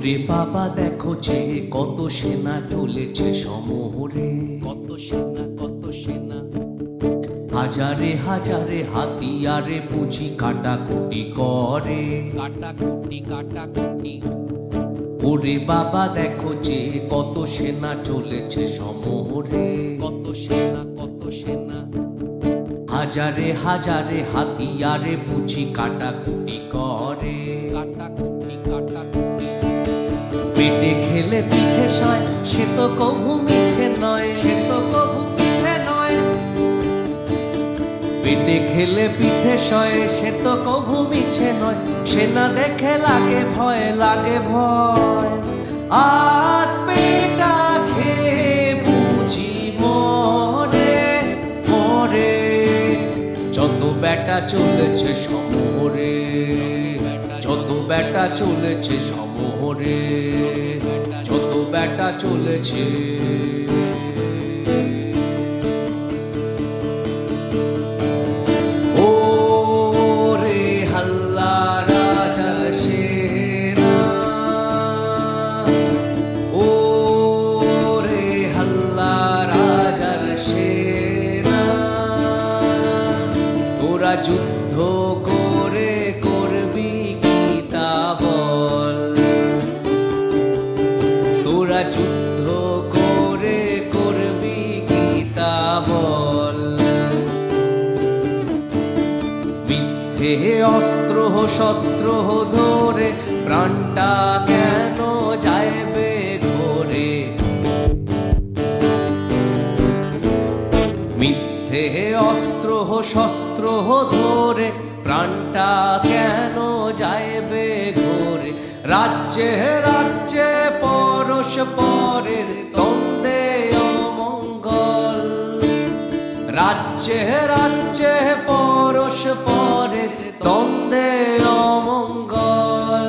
ওরে বাবা দেখো যে কত সেনা চলেছে সমহরে, কত সেনা কত সেনা, হাজারে হাজারে হাতিয়ারে বুঝি কাটাকুটি করে, কাটাকুটি কাটাকুটি। ওরে বাবা দেখো যে কত সেনা চলেছে সমহরে, কত সেনা কত সেনা, হাজারে হাজারে হাতিয়ারে বুঝি কাটাকুটি করে, কাটাকুটি কাটাকুটি। পেটে খেলে পিঠে সয় সে তো কভু মিছে নয়, সে তো কভু মিছে নয়। পেটে খেলে পিঠে সয় সে তো কভু মিছে নয়, সে না দেখে লাগে ভয়, লাগে ভয়। আজ পেটা খেয়ে বুঝি মরে মরে, যত বেটা চলেছে সমহরে, যত বেটা চলেছে সমহরে, যত বেটা চলেছে। ও রে হাল্লা রাজার সেনা, ও রে হাল্লা রাজার সেনা, তোরা যুদ্ধ করে করবি কি তা বল, তোরা যুদ্ধ করে করবি কি তা বল। মিথ্যে অস্ত্র শস্ত্র ধরে প্রাণটা কেন যাইবে ঘোরে, মিথ্যে অস্ত্র শস্ত্র ধরে প্রাণটা কেন যাইবে ঘোরে। রাজ্যে রাজ্যে পরস্পরের দ্বন্দ্বে অমঙ্গল, রাজ্যে রাজ্যে পরস্পরের দ্বন্দ্বে অমঙ্গল।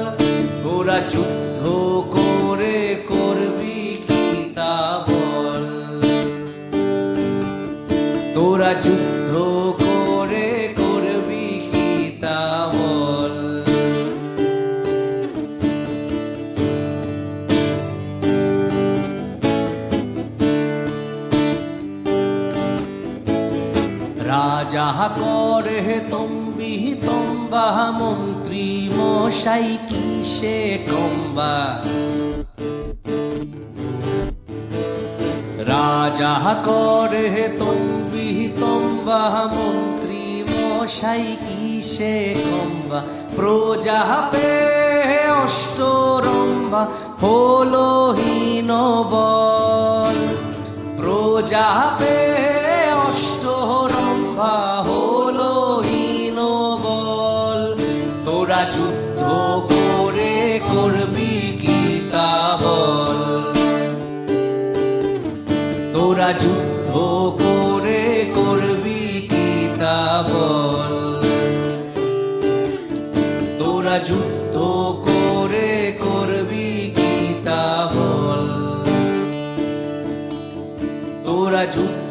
তোরা যুদ্ধ করে করবি কি তা বল, তোরা যুদ্ধ করে করবি কি তা বল। রাজা করে তম্বি তম্বা, মন্ত্রী মশাই কিসে কম্বা। রাজা করে তম্বি তম্বা, মন্ত্রী মশাই কিসে কম্বা। প্রজা পে অষ্টরম্বা হলো হীন বল, প্রজা পে অষ্টরম্বা হলো হীন বল। তোরা যুদ্ধ করে করবি কি তা বল, তোরা যুদ্ধ করে করবি কি তা বল, তোরা যুদ্ধ করে করবি কি তা বল, তোরা যুদ্ধ